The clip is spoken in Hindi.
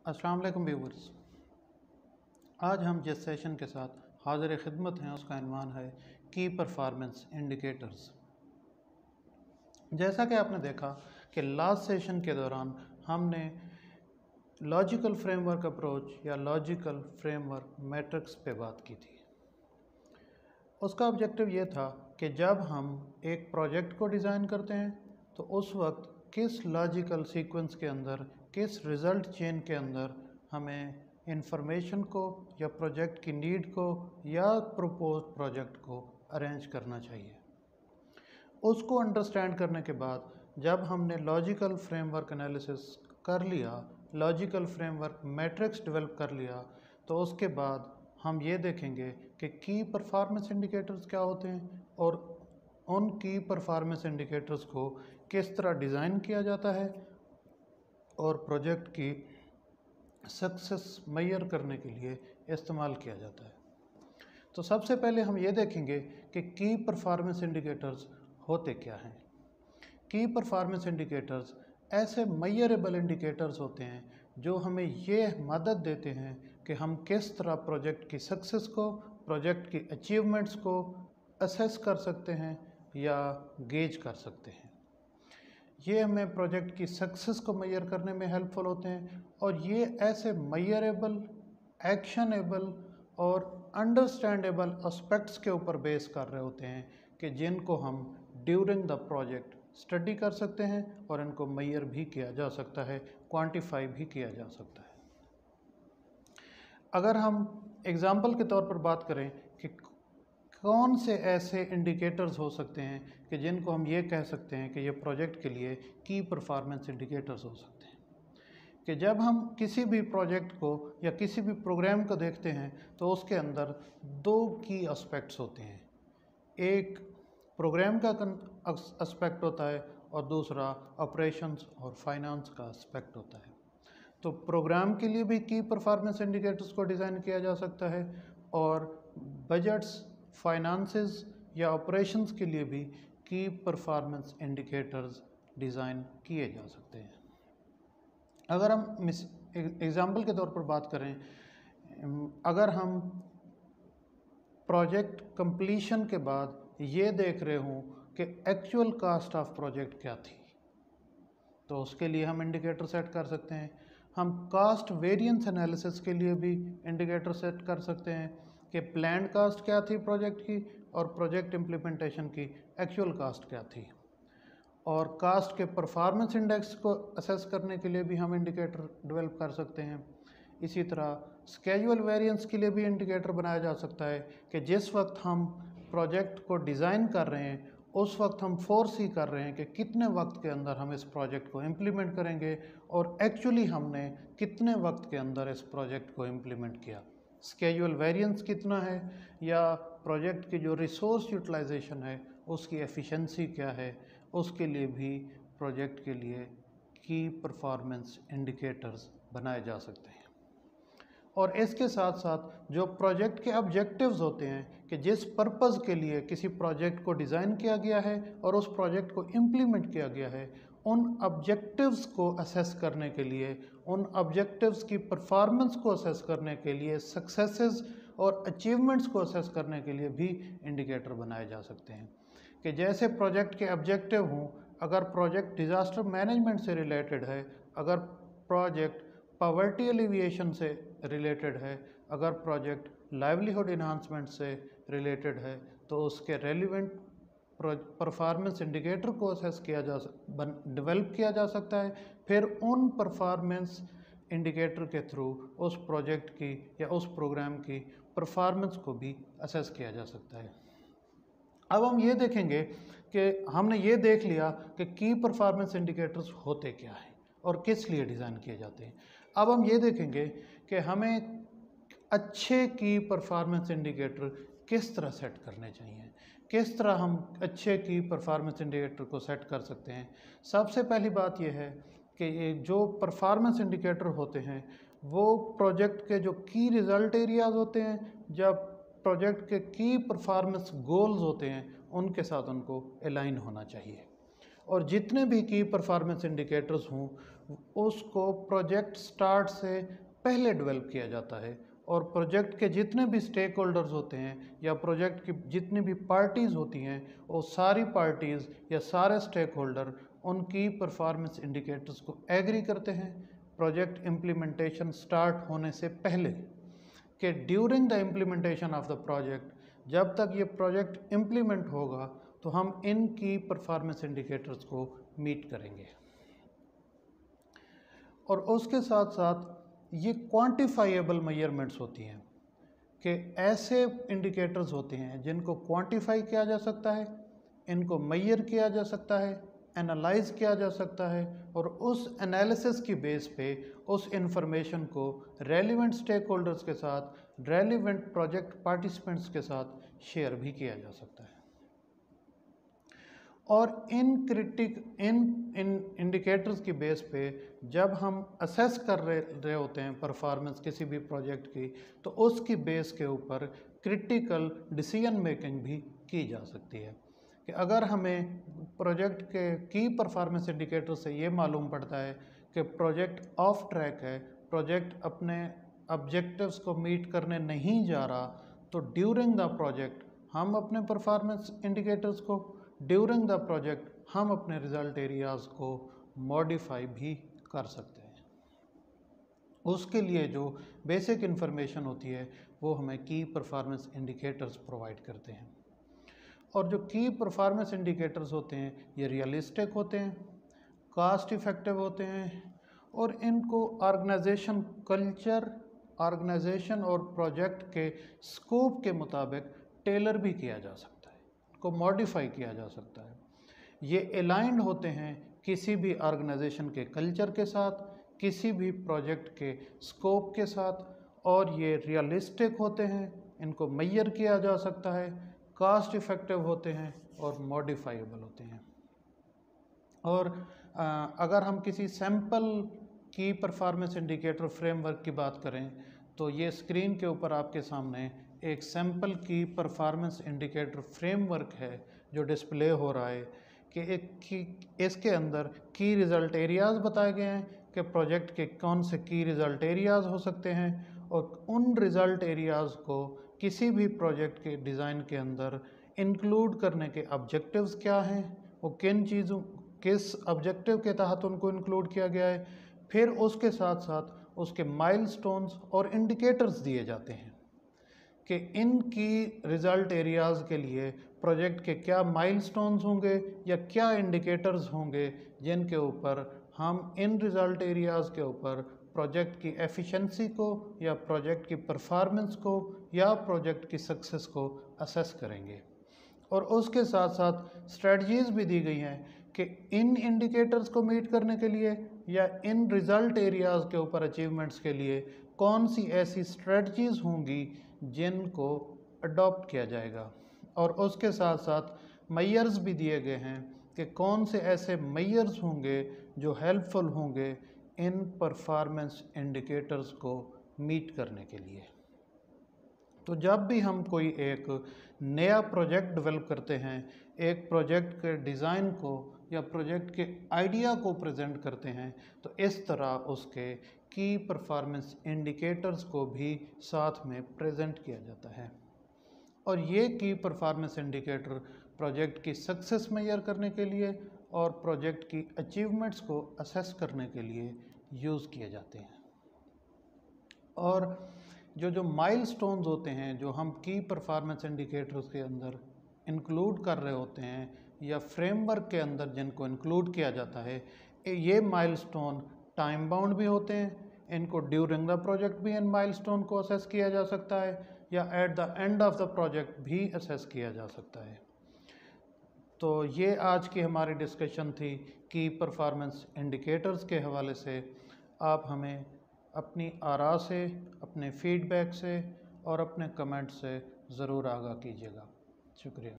अस्सलाम वालेकुम व्यूवर्स। आज हम जिस सेशन के साथ हाजिर खिदमत हैं उसका इन्वान है की परफॉर्मेंस इंडिकेटर्स। जैसा कि आपने देखा कि लास्ट सेशन के दौरान हमने लॉजिकल फ्रेमवर्क अप्रोच या लॉजिकल फ्रेमवर्क मैट्रिक्स पे बात की थी। उसका ऑब्जेक्टिव ये था कि जब हम एक प्रोजेक्ट को डिज़ाइन करते हैं तो उस वक्त किस लॉजिकल सीक्वेंस के अंदर, किस रिज़ल्ट चेन के अंदर हमें इंफॉर्मेशन को या प्रोजेक्ट की नीड को या प्रपोज प्रोजेक्ट को अरेंज करना चाहिए। उसको अंडरस्टैंड करने के बाद जब हमने लॉजिकल फ्रेमवर्क एनालिसिस कर लिया, लॉजिकल फ्रेमवर्क मैट्रिक्स डेवलप कर लिया, तो उसके बाद हम ये देखेंगे कि की परफॉर्मेंस इंडिकेटर्स क्या होते हैं और उन की परफॉर्मेंस इंडिकेटर्स को किस तरह डिज़ाइन किया जाता है और प्रोजेक्ट की सक्सेस मेजर करने के लिए इस्तेमाल किया जाता है। तो सबसे पहले हम ये देखेंगे कि की परफॉर्मेंस इंडिकेटर्स होते क्या हैं। की परफॉर्मेंस इंडिकेटर्स ऐसे मेजरेबल इंडिकेटर्स होते हैं जो हमें ये मदद देते हैं कि हम किस तरह प्रोजेक्ट की सक्सेस को, प्रोजेक्ट की अचीवमेंट्स को असेस कर सकते हैं या गेज कर सकते हैं। ये हमें प्रोजेक्ट की सक्सेस को मेजर करने में हेल्पफुल होते हैं और ये ऐसे मेजरेबल, एक्शनेबल और अंडरस्टैंडेबल एस्पेक्ट्स के ऊपर बेस कर रहे होते हैं कि जिनको हम ड्यूरिंग द प्रोजेक्ट स्टडी कर सकते हैं और इनको मेजर भी किया जा सकता है, क्वांटिफाई भी किया जा सकता है। अगर हम एग्जाम्पल के तौर पर बात करें कि कौन से ऐसे इंडिकेटर्स हो सकते हैं कि जिनको हम ये कह सकते हैं कि ये प्रोजेक्ट के लिए की परफॉर्मेंस इंडिकेटर्स हो सकते हैं, कि जब हम किसी भी प्रोजेक्ट को या किसी भी प्रोग्राम को देखते हैं तो उसके अंदर दो की एस्पेक्ट्स होते हैं। एक प्रोग्राम का एस्पेक्ट होता है और दूसरा ऑपरेशंस और फाइनेंस का एस्पेक्ट होता है। तो प्रोग्राम के लिए भी की परफॉर्मेंस इंडिकेटर्स को डिज़ाइन किया जा सकता है और बजट्स, फाइनेंसेस या ऑपरेशंस के लिए भी की परफॉर्मेंस इंडिकेटर्स डिज़ाइन किए जा सकते हैं। अगर हम एग्जाम्पल के तौर पर बात करें, अगर हम प्रोजेक्ट कंप्लीशन के बाद ये देख रहे हों कि एक्चुअल कास्ट ऑफ प्रोजेक्ट क्या थी, तो उसके लिए हम इंडिकेटर सेट कर सकते हैं। हम कास्ट वेरिएंस एनालिसिस के लिए भी इंडिकेटर सेट कर सकते हैं कि प्लान्ड कास्ट क्या थी प्रोजेक्ट की और प्रोजेक्ट इम्प्लीमेंटेशन की एक्चुअल कास्ट क्या थी। और कास्ट के परफॉर्मेंस इंडेक्स को असेस करने के लिए भी हम इंडिकेटर डेवलप कर सकते हैं। इसी तरह स्केजुअल वेरिएंस के लिए भी इंडिकेटर बनाया जा सकता है कि जिस वक्त हम प्रोजेक्ट को डिज़ाइन कर रहे हैं उस वक्त हम फोरसी कर रहे हैं कि कितने वक्त के अंदर हम इस प्रोजेक्ट को इम्प्लीमेंट करेंगे और एक्चुअली हमने कितने वक्त के अंदर इस प्रोजेक्ट को इम्प्लीमेंट किया। स्केजुअल वेरिएंस कितना है या प्रोजेक्ट की जो रिसोर्स यूटिलाइजेशन है उसकी एफिशिएंसी क्या है, उसके लिए भी प्रोजेक्ट के लिए की परफॉर्मेंस इंडिकेटर्स बनाए जा सकते हैं। और इसके साथ साथ जो प्रोजेक्ट के ऑब्जेक्टिव्स होते हैं कि जिस पर्पज़ के लिए किसी प्रोजेक्ट को डिज़ाइन किया गया है और उस प्रोजेक्ट को इम्प्लीमेंट किया गया है, उन ऑब्जेक्टिव्स को असेस करने के लिए, उन ऑब्जेक्टिव्स की परफॉर्मेंस को असेस करने के लिए, सक्सेसेस और अचीवमेंट्स को असेस करने के लिए भी इंडिकेटर बनाए जा सकते हैं। कि जैसे प्रोजेक्ट के ऑब्जेक्टिव हों, अगर प्रोजेक्ट डिज़ास्टर मैनेजमेंट से रिलेटेड है, अगर प्रोजेक्ट पॉवर्टी एलिविएशन से रिलेटेड है, अगर प्रोजेक्ट लाइवलीहुड इन्हांसमेंट से रिलेटेड है, तो उसके रेलिवेंट परफॉर्मेंस इंडिकेटर को असेस किया डेवलप किया जा सकता है। फिर उन परफॉर्मेंस इंडिकेटर के थ्रू उस प्रोजेक्ट की या उस प्रोग्राम की परफॉर्मेंस को भी असेस किया जा सकता है। अब हम ये देखेंगे कि हमने ये देख लिया कि की परफॉर्मेंस इंडिकेटर्स होते क्या हैं और किस लिए डिज़ाइन किए जाते हैं। अब हम ये देखेंगे कि हमें अच्छे की परफॉर्मेंस इंडिकेटर किस तरह सेट करने चाहिए, किस तरह हम अच्छे की परफॉर्मेंस इंडिकेटर को सेट कर सकते हैं। सबसे पहली बात यह है कि ये जो परफॉर्मेंस इंडिकेटर होते हैं वो प्रोजेक्ट के जो की रिज़ल्ट एरियाज़ होते हैं, जब प्रोजेक्ट के की परफॉर्मेंस गोल्स होते हैं उनके साथ उनको अलाइन होना चाहिए। और जितने भी की परफॉर्मेंस इंडिकेटर्स हों उसको प्रोजेक्ट स्टार्ट से पहले डेवलप किया जाता है, और प्रोजेक्ट के जितने भी स्टेक होल्डर्स होते हैं या प्रोजेक्ट की जितनी भी पार्टीज़ होती हैं, वो सारी पार्टीज़ या सारे स्टेक होल्डर उनकी परफॉर्मेंस इंडिकेटर्स को एग्री करते हैं प्रोजेक्ट इम्प्लीमेंटेशन स्टार्ट होने से पहले, कि during the implementation of the project, जब तक ये प्रोजेक्ट इम्प्लीमेंट होगा तो हम इनकी परफॉर्मेंस इंडिकेटर्स को मीट करेंगे। और उसके साथ साथ ये क्वांटिफाइएबल मेजरमेंट्स होती हैं कि ऐसे इंडिकेटर्स होते हैं जिनको क्वांटिफाई किया जा सकता है, इनको मेजर किया जा सकता है, एनालाइज किया जा सकता है, और उस एनालिसिस की बेस पे उस इंफॉर्मेशन को रेलिवेंट स्टेक होल्डर्स के साथ, रेलिवेंट प्रोजेक्ट पार्टिसिपेंट्स के साथ शेयर भी किया जा सकता है। और इन इंडिकेटर्स की बेस पे जब हम असेस कर रहे होते हैं परफॉर्मेंस किसी भी प्रोजेक्ट की, तो उसकी बेस के ऊपर क्रिटिकल डिसीजन मेकिंग भी की जा सकती है। कि अगर हमें प्रोजेक्ट के की परफॉर्मेंस इंडिकेटर से ये मालूम पड़ता है कि प्रोजेक्ट ऑफ ट्रैक है, प्रोजेक्ट अपने ऑब्जेक्टिव्स को मीट करने नहीं जा रहा, तो ड्यूरिंग द प्रोजेक्ट हम अपने परफॉर्मेंस इंडिकेटर्स को, ड्यूरिंग द प्रोजेक्ट हम अपने रिजल्ट एरियाज़ को मॉडिफाई भी कर सकते हैं। उसके लिए जो बेसिक इन्फॉर्मेशन होती है वो हमें की परफॉर्मेंस इंडिकेटर्स प्रोवाइड करते हैं। और जो की परफॉर्मेंस इंडिकेटर्स होते हैं ये रियलिस्टिक होते हैं, कास्ट इफ़ेक्टिव होते हैं, और इनको ऑर्गेनाइजेशन कल्चर, ऑर्गेनाइजेशन और प्रोजेक्ट के स्कोप के मुताबिक टेलर भी किया जा सकता है, को मॉडिफाई किया जा सकता है। ये अलाइंड होते हैं किसी भी ऑर्गेनाइजेशन के कल्चर के साथ, किसी भी प्रोजेक्ट के स्कोप के साथ, और ये रियलिस्टिक होते हैं, इनको मेजर किया जा सकता है, कास्ट इफ़ेक्टिव होते हैं और मॉडिफाइबल होते हैं। और अगर हम किसी सैम्पल की परफॉर्मेंस इंडिकेटर फ्रेमवर्क की बात करें तो ये स्क्रीन के ऊपर आपके सामने एक सैम्पल की परफॉर्मेंस इंडिकेटर फ्रेमवर्क है जो डिस्प्ले हो रहा है, कि इसके अंदर की रिज़ल्ट एरियाज़ बताए गए हैं कि प्रोजेक्ट के कौन से की रिज़ल्ट एरियाज़ हो सकते हैं, और उन रिज़ल्ट एरियाज़ को किसी भी प्रोजेक्ट के डिज़ाइन के अंदर इंक्लूड करने के ऑब्जेक्टिव्स क्या हैं, वो किस ऑब्जेक्टिव के तहत उनको इंक्लूड किया गया है। फिर उसके साथ साथ उसके माइलस्टोन्स और इंडिकेटर्स दिए जाते हैं कि इनकी रिज़ल्ट एरियाज़ के लिए प्रोजेक्ट के क्या माइलस्टोन्स होंगे या क्या इंडिकेटर्स होंगे जिनके ऊपर हम इन रिज़ल्ट एरियाज़ के ऊपर प्रोजेक्ट की एफिशिएंसी को या प्रोजेक्ट की परफॉर्मेंस को या प्रोजेक्ट की सक्सेस को असेस करेंगे। और उसके साथ साथ स्ट्रेटजीज़ भी दी गई हैं कि इन इंडिकेटर्स को मीट करने के लिए या इन रिज़ल्ट एरियाज़ के ऊपर अचीवमेंट्स के लिए कौन सी ऐसी स्ट्रेटजीज़ होंगी जिनको अडॉप्ट किया जाएगा। और उसके साथ साथ मेजर्स भी दिए गए हैं कि कौन से ऐसे मेजर्स होंगे जो हेल्पफुल होंगे इन परफॉर्मेंस इंडिकेटर्स को मीट करने के लिए। तो जब भी हम कोई एक नया प्रोजेक्ट डेवलप करते हैं, एक प्रोजेक्ट के डिज़ाइन को या प्रोजेक्ट के आइडिया को प्रेजेंट करते हैं, तो इस तरह उसके की परफॉर्मेंस इंडिकेटर्स को भी साथ में प्रेजेंट किया जाता है। और ये की परफॉर्मेंस इंडिकेटर प्रोजेक्ट की सक्सेस मेजर करने के लिए और प्रोजेक्ट की अचीवमेंट्स को असेस करने के लिए यूज़ किए जाते हैं। और जो माइलस्टोन्स होते हैं जो हम की परफॉर्मेंस इंडिकेटर्स के अंदर इंक्लूड कर रहे होते हैं या फ्रेमवर्क के अंदर जिनको इंक्लूड किया जाता है, ये माइलस्टोन टाइम बाउंड भी होते हैं। इनको ड्यूरिंग द प्रोजेक्ट भी इन माइलस्टोन को असेस किया जा सकता है या at the end of the project भी असेस किया जा सकता है। तो ये आज की हमारी डिस्कशन थी की परफॉर्मेंस इंडिकेटर्स के हवाले से। आप हमें अपनी आरा से, अपने फीडबैक से और अपने कमेंट से ज़रूर आगाह कीजिएगा। शुक्रिया।